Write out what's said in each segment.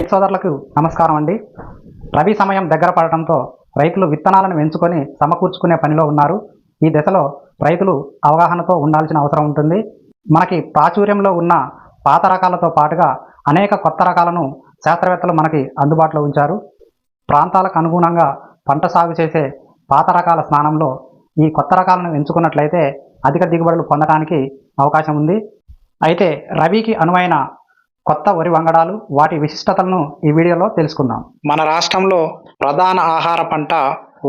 రైతు సోదరులకు నమస్కారం అండి. రబీ సమయం దగ్గర పడటంతో రైతులు విత్తనాలను ఎంచుకొని సమకూర్చుకునే పనిలో ఉన్నారు. ఈ దశలో రైతులు అవగాహనతో ఉండాల్సిన అవసరం ఉంటుంది. మనకి ప్రాచుర్యంలో ఉన్న పాత రకాలతో పాటుగా అనేక కొత్త రకాలను శాస్త్రవేత్తలు మనకి అందుబాటులో ఉంచారు. ప్రాంతాలకు అనుగుణంగా పంట సాగు చేసే పాత రకాల స్థానంలో ఈ కొత్త రకాలను ఎంచుకున్నట్లయితే అధిక దిగుబడులు పొందడానికి అవకాశం ఉంది. అయితే రబీకి అనువైన కొత్త వరి వంగడాలు, వాటి విశిష్టతలను ఈ వీడియోలో తెలుసుకుందాం. మన రాష్ట్రంలో ప్రధాన ఆహార పంట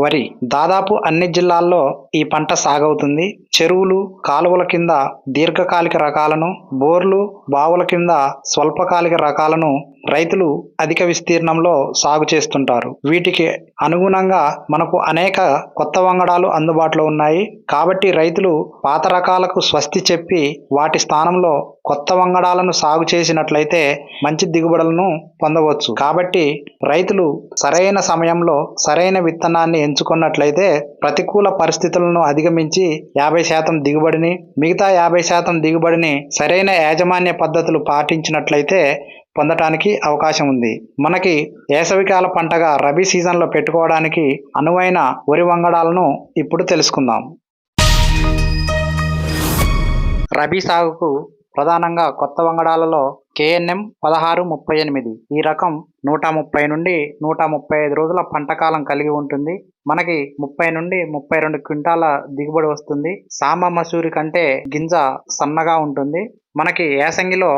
వరి. దాదాపు అన్ని జిల్లాల్లో ఈ పంట సాగవుతుంది. చెరువులు, కాలువల కింద దీర్ఘకాలిక రకాలను, బోర్లు, బావుల కింద స్వల్పకాలిక రకాలను రైతులు అధిక విస్తీర్ణంలో సాగు చేస్తుంటారు. వీటికి అనుగుణంగా మనకు అనేక కొత్త వంగడాలు అందుబాటులో ఉన్నాయి. కాబట్టి రైతులు పాత రకాలకు స్వస్తి చెప్పి వాటి స్థానంలో కొత్త వంగడాలను సాగు చేసినట్లయితే మంచి దిగుబడులను పొందవచ్చు. కాబట్టి రైతులు సరైన సమయంలో సరైన విత్తనాన్ని ఎంచుకున్నట్లయితే ప్రతికూల పరిస్థితులను అధిగమించి 50% దిగుబడిని, మిగతా 50% దిగుబడిని సరైన యాజమాన్య పద్ధతులు పాటించినట్లయితే పొందటానికి అవకాశం ఉంది. మనకి వేసవికాల పంటగా రబీ సీజన్లో పెట్టుకోవడానికి అనువైన వరి వంగడాలను ఇప్పుడు తెలుసుకుందాం. రబీ సాగుకు ప్రధానంగా కొత్త వంగడాలలో KNM 1638 ఈ రకం 130 నుండి 135 రోజుల పంటకాలం కలిగి ఉంటుంది. మనకి 30 నుండి 32 క్వింటాల దిగుబడి వస్తుంది. సాంబ మసూరి కంటే గింజ సన్నగా ఉంటుంది. మనకి యాసంగిలో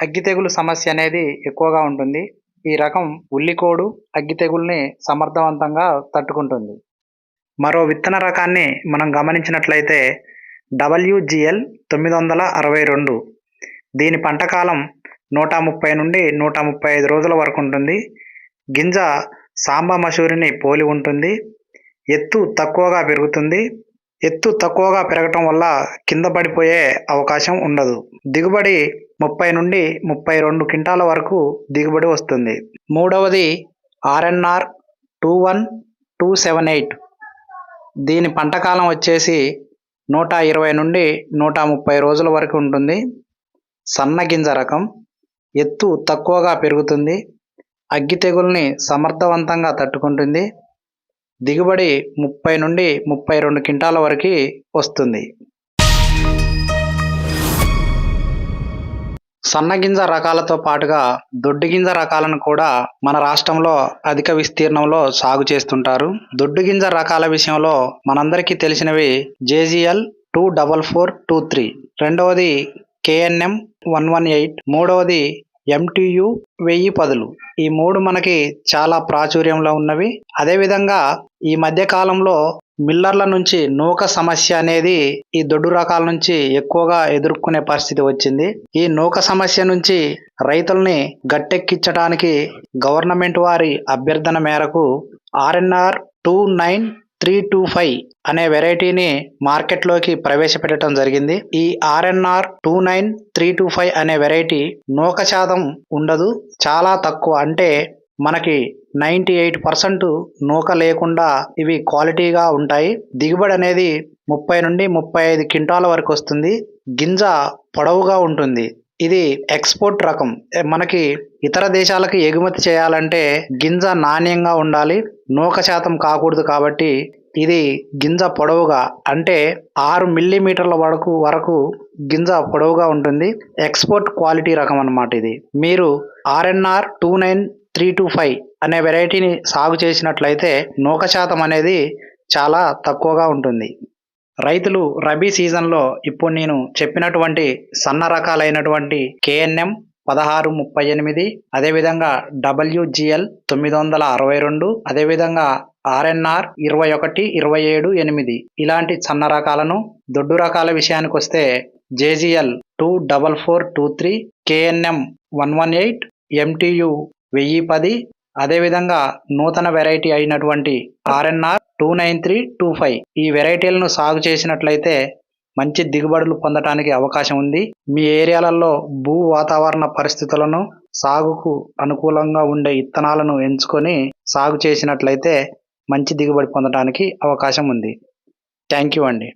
అగ్గి తెగులు సమస్య అనేది ఎక్కువగా ఉంటుంది. ఈ రకం ఉల్లికోడు అగ్గి తెగుల్ని సమర్థవంతంగా తట్టుకుంటుంది. మరో విత్తన రకాన్ని మనం గమనించినట్లయితే WGL 962. దీని పంటకాలం 130 నుండి 135 రోజుల వరకు ఉంటుంది. గింజ సాంబ మసూరిని పోలి ఉంటుంది. ఎత్తు తక్కువగా పెరుగుతుంది. ఎత్తు తక్కువగా పెరగటం వల్ల కింద పడిపోయే అవకాశం ఉండదు. దిగుబడి 30 నుండి 32 క్వింటాల వరకు దిగుబడి వస్తుంది. మూడవది RNR 21278. దీని పంటకాలం వచ్చేసి 120 నుండి 130 రోజుల వరకు ఉంటుంది. సన్న గింజ రకం. ఎత్తు తక్కువగా పెరుగుతుంది. అగ్గి తెగుల్ని సమర్థవంతంగా తట్టుకుంటుంది. దిగుబడి 30 నుండి 32 క్వింటాల వరకు వస్తుంది. సన్నగింజ రకాలతో పాటుగా దొడ్డు గింజ రకాలను కూడా మన రాష్ట్రంలో అధిక విస్తీర్ణంలో సాగు చేస్తుంటారు. దొడ్డు గింజ రకాల విషయంలో మనందరికీ తెలిసినవి JGL 24423, రెండవది KNM 118, మూడవది MTU 1010. ఈ మూడు మనకి చాలా ప్రాచుర్యంలో ఉన్నవి. అదేవిధంగా ఈ మధ్య కాలంలో మిల్లర్ల నుంచి నూక సమస్య అనేది ఈ దొడ్డు రకాల నుంచి ఎక్కువగా ఎదుర్కొనే పరిస్థితి వచ్చింది. ఈ నూక సమస్య నుంచి రైతుల్ని గట్టెక్కించడానికి గవర్నమెంట్ వారి అభ్యర్థన మేరకు RNR 29325 అనే వెరైటీని మార్కెట్లోకి ప్రవేశపెట్టడం జరిగింది. ఈ RNR 29325 అనే వెరైటీ నూక శాతం ఉండదు, చాలా తక్కువ. అంటే మనకి 98% నూక లేకుండా ఇవి క్వాలిటీగా ఉంటాయి. దిగుబడి అనేది 30 నుండి 35 క్వింటాల వరకు వస్తుంది. గింజ పొడవుగా ఉంటుంది. ఇది ఎక్స్పోర్ట్ రకం. మనకి ఇతర దేశాలకు ఎగుమతి చేయాలంటే గింజ నాణ్యంగా ఉండాలి, నూక శాతం కాకూడదు. కాబట్టి ఇది గింజ పొడవుగా అంటే 6 మిల్లీమీటర్ల వరకు గింజ పొడవుగా ఉంటుంది. ఎక్స్పోర్ట్ క్వాలిటీ రకం అన్నమాట ఇది. మీరు RNR 29325 అనే వెరైటీని సాగు చేసినట్లయితే నూక శాతం అనేది చాలా తక్కువగా ఉంటుంది. రైతులు రబీ సీజన్లో ఇప్పుడు నేను చెప్పినటువంటి సన్న రకాలైనటువంటి KNM 1638, అదేవిధంగా WGL 962, అదేవిధంగా RNR 2127 ఇలాంటి సన్న రకాలను, దొడ్డు రకాల విషయానికి వస్తే JGL 24423, KNM 118, MTU 1010, అదేవిధంగా నూతన వెరైటీ అయినటువంటి RNR 29325. ఈ వెరైటీలను సాగు చేసినట్లయితే మంచి దిగుబడులు పొందడానికి అవకాశం ఉంది. మీ ఏరియాలలో భూ వాతావరణ పరిస్థితులను, సాగుకు అనుకూలంగా ఉండే విత్తనాలను ఎంచుకొని సాగు చేసినట్లయితే మంచి దిగుబడి పొందడానికి అవకాశం ఉంది. థ్యాంక్ యూ అండి.